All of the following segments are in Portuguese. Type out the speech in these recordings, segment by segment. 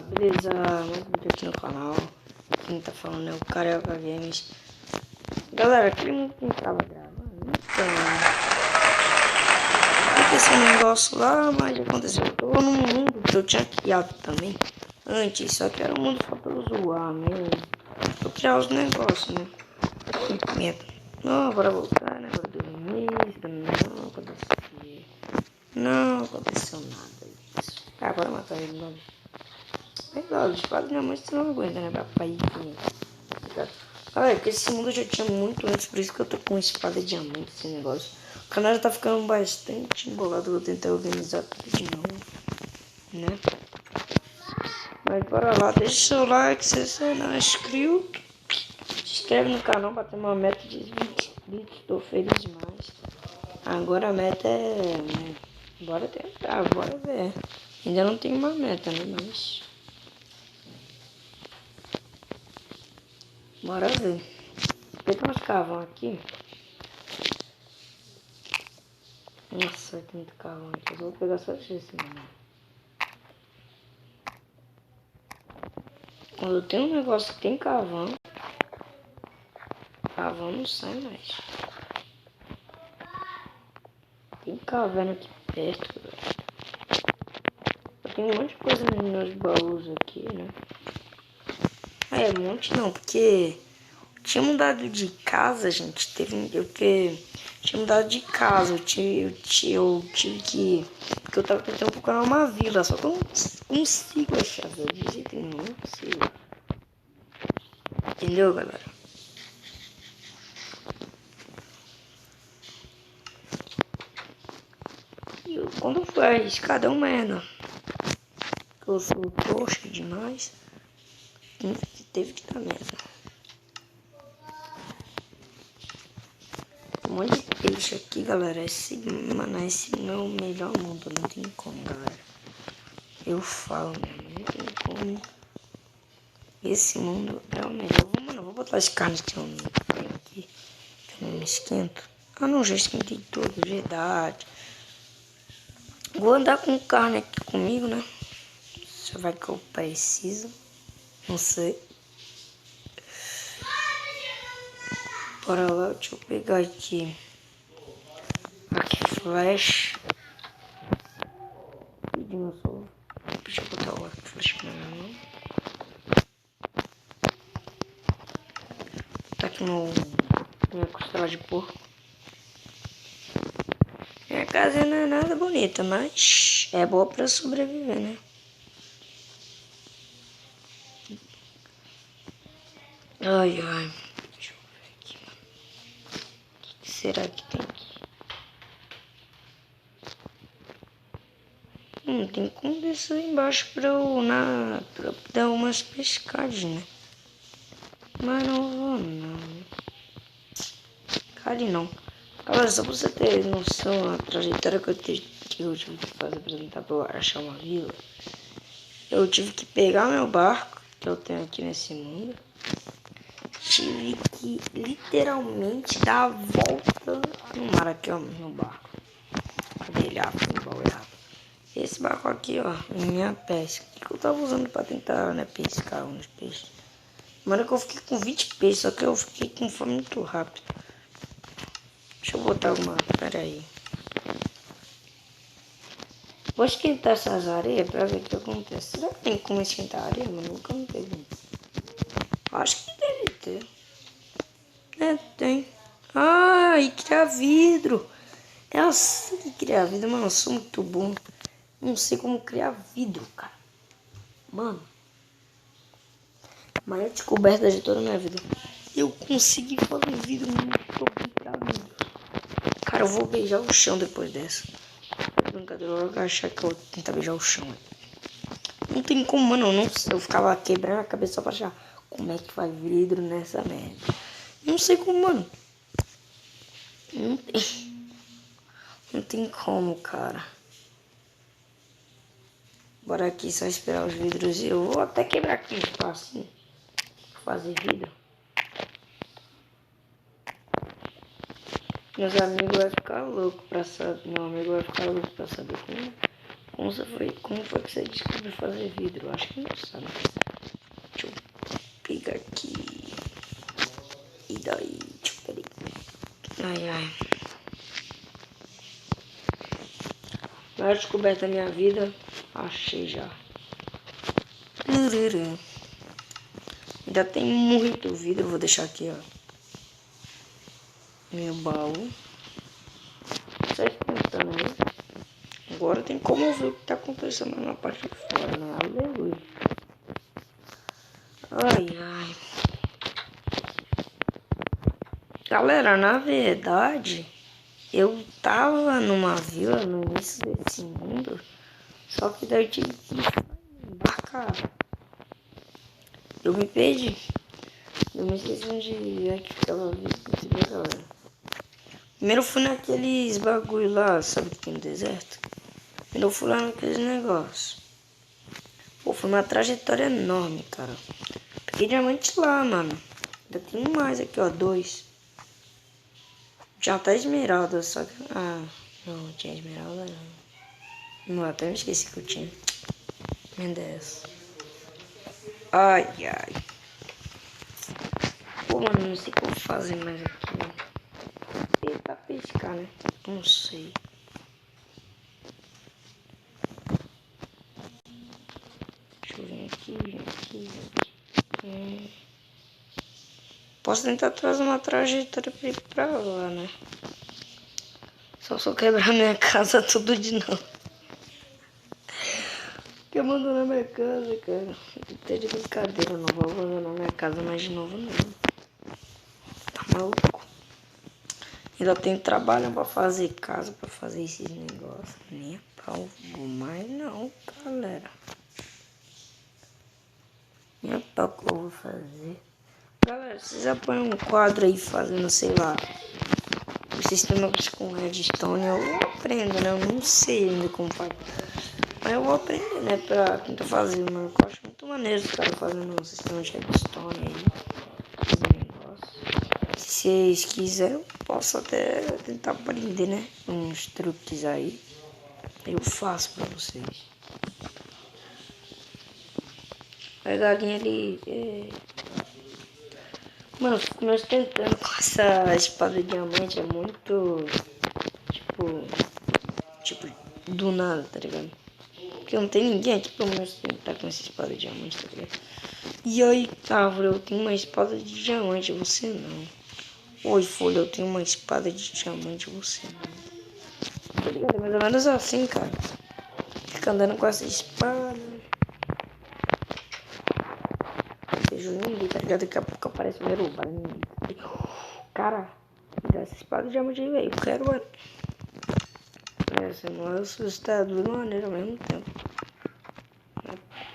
beleza? Mais um vídeo aqui no canal. Quem tá falando é o Carioca Games. Galera, aquele mundo que tava gravando, então aconteceu um negócio lá, mas aconteceu. Eu tô num mundo que eu tinha criado também antes, só que era um mundo só pra eu zoar mesmo. Eu criar os negócios, né? Não, bora voltar, né? Agora dormir, não aconteceu nada disso. Ah, bora matar ele logo. Legal, os padres minha mãe você não aguenta, né? Papai. Galera, porque esse mundo eu já tinha muito antes, por isso que eu tô com espada diamante, esse negócio. O canal já tá ficando bastante embolado, vou tentar organizar tudo de novo, né? Mas bora lá, deixa o seu like, se você não é inscrito. Se inscreve no canal pra ter uma meta de 20 inscritos, tô feliz demais. Agora a meta é, né? Bora tentar, bora ver. Ainda não tem uma meta, né? Mas bora ver. Tem umas carvão aqui. Nossa, tem muito carvão aqui. Eu vou pegar só esse mesmo. Quando tem um negócio que tem carvão, carvão não sai mais. Tem caverna aqui perto, galera. Eu tenho um monte de coisa nos meus baús aqui, né? Ah, é um monte não, porque tinha mudado de casa, gente. Tinha mudado de casa. Eu tive que. Porque eu tava tentando procurar uma vila, só que eu não consigo achar, velho. De jeito nenhum, não consigo. Entendeu, galera? Quando eu fui arriscar, deu merda. Eu sou trouxa demais. Teve que dar merda. Um monte de peixe aqui, galera. Esse não é o melhor mundo. Não tem como, galera. Eu falo, mano. Não tem como. Esse mundo é o melhor. Mano, eu vou botar as carnes que eu não tenho aqui. Que eu não me esquento. Ah, não, já esquentei tudo. Verdade. Vou andar com carne aqui comigo, né? Só vai que eu preciso. Não sei. Bora lá, deixa eu pegar aqui. Aqui, flash. Deixa eu botar o flash na minha mão. Tá aqui minha costela de porco. Minha casa não é nada bonita, mas é boa pra sobreviver, né? Ai, ai. Deixa eu ver aqui, mano. O que será que tem aqui? Tem como descer embaixo pra dar umas pescadinhas. Mas não vou não. Cari não. Galera, só pra você ter noção a trajetória que eu tive que fazer pra tentar achar uma vila. Eu tive que pegar meu barco, que eu tenho aqui nesse mundo. Tive que literalmente dar a volta no mar aqui, ó, no barco. Cadê ele? Esse barco aqui, ó, minha pesca. O que eu tava usando pra tentar, né, pescar uns peixes. Mano, que eu fiquei com 20 peixes, só que eu fiquei com fome muito rápido. Deixa eu botar alguma... Pera aí. Vou esquentar essas areias pra ver o que acontece. Será que tem como esquentar a areia? Mano, nunca me pergunto. Acho que deve ter. É, tem. Ah, e criar vidro. É assim que criar vidro, mano. Eu sou muito bom. Não sei como criar vidro, cara. Mano. Maior descoberta de toda a minha vida. Eu consegui fazer vidro muito complicado. Cara, eu vou beijar o chão depois dessa. Brincadeira, eu vou achar que eu vou tentar beijar o chão. Não tem como, mano. Eu ficava quebrando a cabeça só pra achar como é que faz vidro nessa merda. Não sei como, mano. Não tem como, cara. Bora aqui só esperar os vidros. Eu vou até quebrar aqui um espacinho. Fazer vidro. Meus amigos vão ficar loucos pra saber. Meu amigo vai ficar louco pra saber como Como foi que você descobriu fazer vidro? Acho que não sabe. Deixa eu pegar aqui. E daí? Deixa eu pegar. Ai. Maior descoberta da minha vida. Achei já. Ainda tem muito vidro. Eu vou deixar aqui, ó. Meu baú. Vocês pensando aí? Agora tem como ver o que tá acontecendo na parte de fora, né? Aleluia. Ai. Galera, na verdade, eu tava numa vila no início desse mundo. Só que daí eu tive que embarcar. Eu me perdi. Eu me esqueci onde é que ficava a vila, galera. Primeiro eu fui naqueles bagulho lá, sabe que tem no deserto? Primeiro eu fui lá naqueles negócios. Pô, foi uma trajetória enorme, cara. Peguei diamante lá, mano. Ainda tem mais aqui, ó, 2. Já tá esmeralda, só que... Ah, não tinha esmeralda não. Não, até me esqueci que eu tinha. Meu Deus. Ai. Pô, mano, não sei o que eu vou fazer mais aqui. Tentar pescar, né? Não sei. Deixa eu vir aqui. Posso tentar trazer uma trajetória pra ir pra lá, né? Só se eu quebrar minha casa tudo de novo. Que abandonar minha casa, cara. Até de brincadeira, eu não vou abandonar minha casa mais de novo, não. Tá maluco? Ainda tenho trabalho pra fazer casa, pra fazer esses negócios. Nem a pau vou mais não, galera. Nem a pau que eu vou fazer. Galera, vocês apoiam um quadro aí fazendo, sei lá, o sistema com redstone. Eu aprendo, né? Eu não sei ainda como faz. Mas eu vou aprender, né? Pra tentar fazer, mano. Eu acho muito maneiro os caras fazendo um sistema de redstone aí. Esse negócio. Se vocês quiserem, eu posso até tentar aprender, né? Uns truques aí. Eu faço pra vocês. A galinha ali. Mano, eu fico me ostentando com essa espada de diamante. É muito. Tipo, do nada, tá ligado? Porque não tem ninguém aqui pra me ostentar com essa espada de diamante, tá ligado? E aí, árvore, eu tenho uma espada de diamante, você não. Oi, folha, eu tenho uma espada de diamante, você não. Tá ligado? É mais ou menos assim, cara. Fica andando com essa espada. Seja ninguém, tá ligado? Daqui a pouco aparece o primeiro barulho. Cara, me dá essa espada de diamante aí, velho. Eu quero, mano. Essa não é assustador de uma maneira ao mesmo tempo.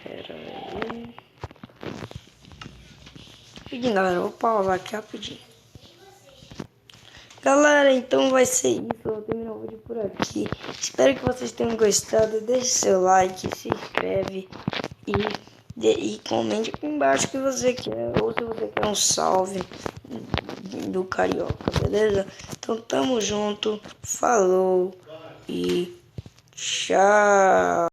Pera aí. Rapidinho, galera. Eu vou pausar aqui rapidinho. Galera, então vai ser isso. Eu vou terminar o vídeo por aqui. Espero que vocês tenham gostado. Deixe seu like, se inscreve e comente aqui embaixo o que você quer. Ou se você quer um salve do Carioca, beleza? Então tamo junto. Falou e tchau.